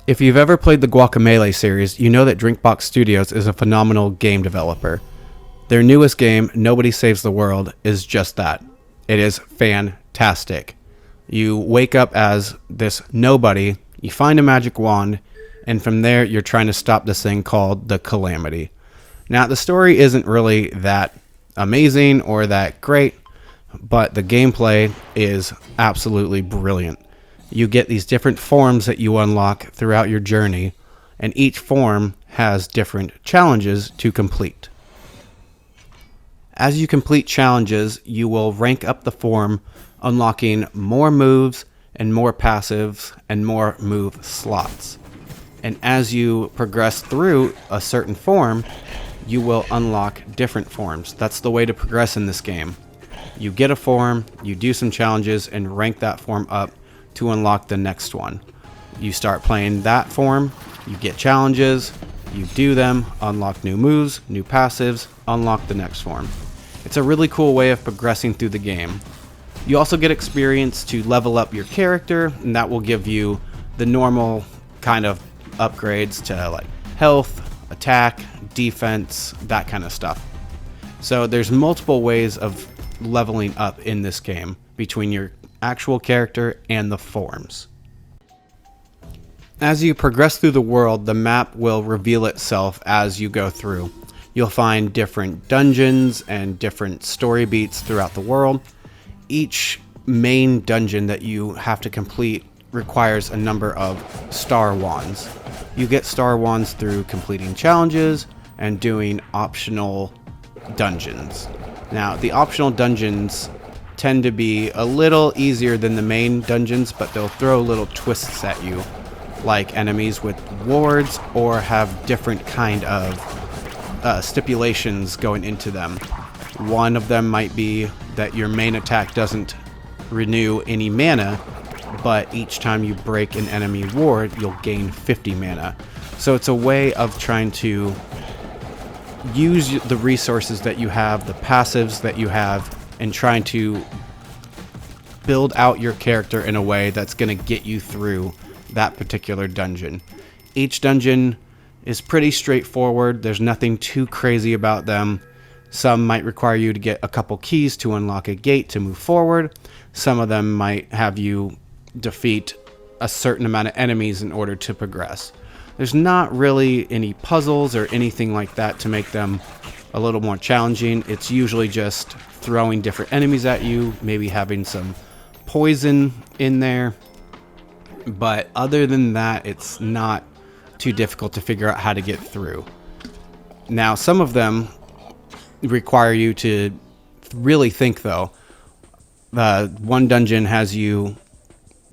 If you've ever played the Guacamelee series, you know that Drinkbox Studios is a phenomenal game developer. Their newest game, Nobody Saves the World, is just that. It is fantastic. You wake up as this nobody, you find a magic wand, and from there you're trying to stop this thing called the Calamity. Now, the story isn't really that amazing or that great, but the gameplay is absolutely brilliant. You get these different forms that you unlock throughout your journey, and each form has different challenges to complete. As you complete challenges, you will rank up the form, unlocking more moves and more passives and more move slots. And as you progress through a certain form, you will unlock different forms. That's the way to progress in this game. You get a form, you do some challenges, and rank that form up to unlock the next one. You start playing that form, you get challenges, you do them, unlock new moves, new passives, unlock the next form. It's a really cool way of progressing through the game. You also get experience to level up your character, and that will give you the normal kind of upgrades to like health, attack, defense, that kind of stuff. So there's multiple ways of leveling up in this game between your actual character and the forms. As you progress through the world, the map will reveal itself as you go through. You'll find different dungeons and different story beats throughout the world. Each main dungeon that you have to complete requires a number of star wands. You get star wands through completing challenges and doing optional dungeons. Now, the optional dungeons tend to be a little easier than the main dungeons, but they'll throw little twists at you, like enemies with wards or have different kind of stipulations going into them. One of them might be that your main attack doesn't renew any mana, but each time you break an enemy ward, you'll gain 50 mana. So it's a way of trying to use the resources that you have, the passives that you have, and trying to build out your character in a way that's going to get you through that particular dungeon. Each dungeon is pretty straightforward. There's nothing too crazy about them. Some might require you to get a couple keys to unlock a gate to move forward. Some of them might have you defeat a certain amount of enemies in order to progress. There's not really any puzzles or anything like that to make them a little more challenging. It's usually just throwing different enemies at you, maybe having some poison in there. But other than that, it's not too difficult to figure out how to get through. Now, some of them require you to really think, though. One dungeon has you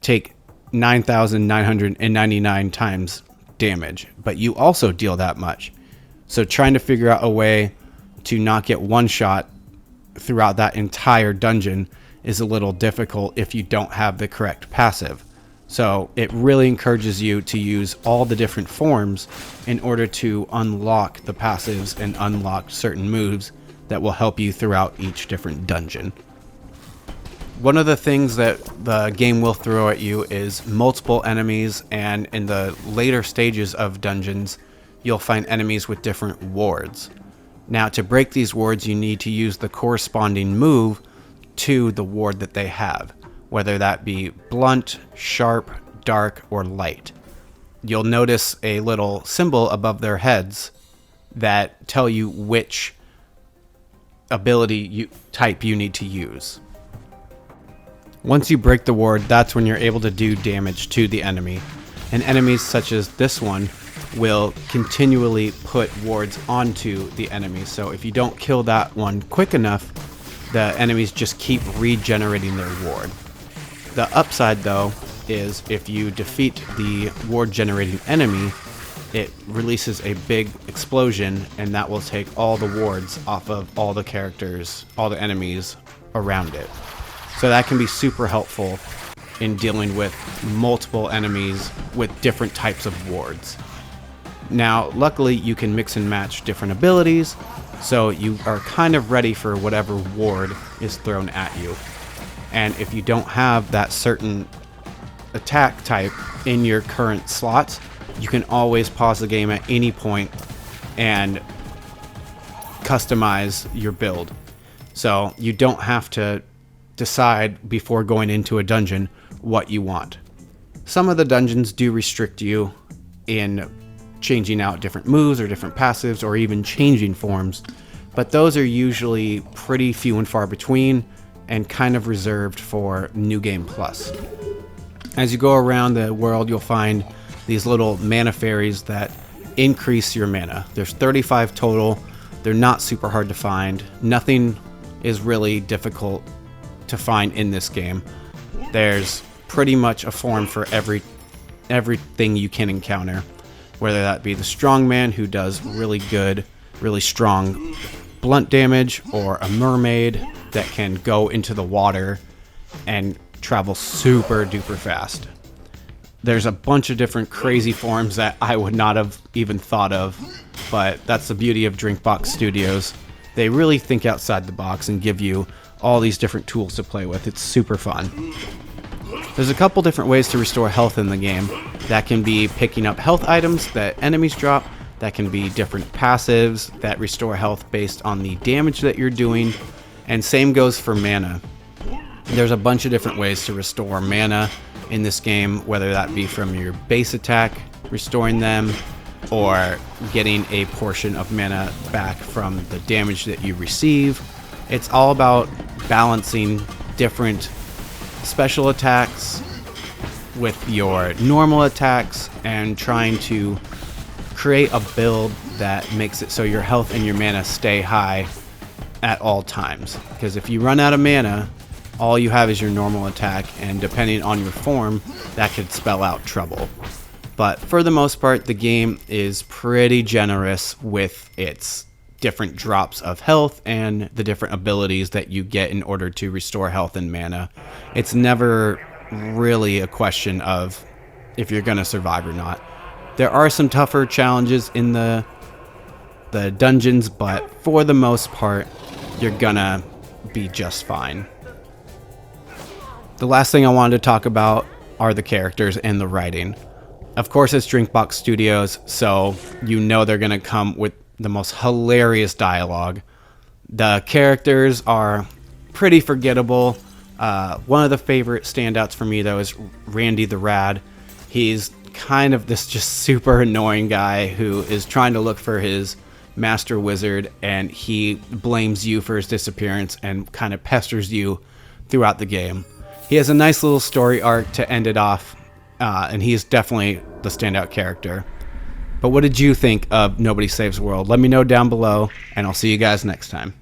take 9,999 times damage, but you also deal that much. So trying to figure out a way to not get one shot throughout that entire dungeon is a little difficult if you don't have the correct passive. So it really encourages you to use all the different forms in order to unlock the passives and unlock certain moves that will help you throughout each different dungeon. One of the things that the game will throw at you is multiple enemies, and in the later stages of dungeons, you'll find enemies with different wards. Now, to break these wards, you need to use the corresponding move to the ward that they have, whether that be blunt, sharp, dark, or light. You'll notice a little symbol above their heads that tell you which ability type you need to use. Once you break the ward, that's when you're able to do damage to the enemy. And enemies such as this one will continually put wards onto the enemy. So if you don't kill that one quick enough, the enemies just keep regenerating their ward. The upside, though, is if you defeat the ward generating enemy, it releases a big explosion, and that will take all the wards off of all the characters, all the enemies around it. So that can be super helpful in dealing with multiple enemies with different types of wards. Now, luckily, you can mix and match different abilities, so you are kind of ready for whatever ward is thrown at you. And if you don't have that certain attack type in your current slots, you can always pause the game at any point and customize your build. So you don't have to decide before going into a dungeon what you want. Some of the dungeons do restrict you in changing out different moves or different passives or even changing forms, but those are usually pretty few and far between and kind of reserved for New Game Plus. As you go around the world, you'll find these little mana fairies that increase your mana. There's 35 total. They're not super hard to find. Nothing is really difficult to find in this game. There's pretty much a form for everything you can encounter, whether that be the strong man who does really good, really strong blunt damage, or a mermaid that can go into the water and travel super duper fast. There's a bunch of different crazy forms that I would not have even thought of, but that's the beauty of Drinkbox Studios. They really think outside the box and give you all these different tools to play with. It's super fun. There's a couple different ways to restore health in the game. That can be picking up health items that enemies drop. That can be different passives that restore health based on the damage that you're doing. And same goes for mana. There's a bunch of different ways to restore mana in this game, whether that be from your base attack, restoring them, or getting a portion of mana back from the damage that you receive. It's all about balancing different special attacks with your normal attacks and trying to create a build that makes it so your health and your mana stay high at all times. Because if you run out of mana, all you have is your normal attack, and depending on your form, that could spell out trouble. But for the most part, the game is pretty generous with its different drops of health and the different abilities that you get in order to restore health and mana. It's never really a question of if you're going to survive or not. There are some tougher challenges in the dungeons, but for the most part, you're gonna be just fine. The last thing I wanted to talk about are the characters and the writing. Of course, it's Drinkbox Studios, so you know they're going to come with the most hilarious dialogue. The characters are pretty forgettable. One of the favorite standouts for me, though, is Randy the Rad. He's kind of this just super annoying guy who is trying to look for his master wizard, and he blames you for his disappearance and kind of pesters you throughout the game. He has a nice little story arc to end it off, and he's definitely the standout character. But what did you think of Nobody Saves the World? Let me know down below, and I'll see you guys next time.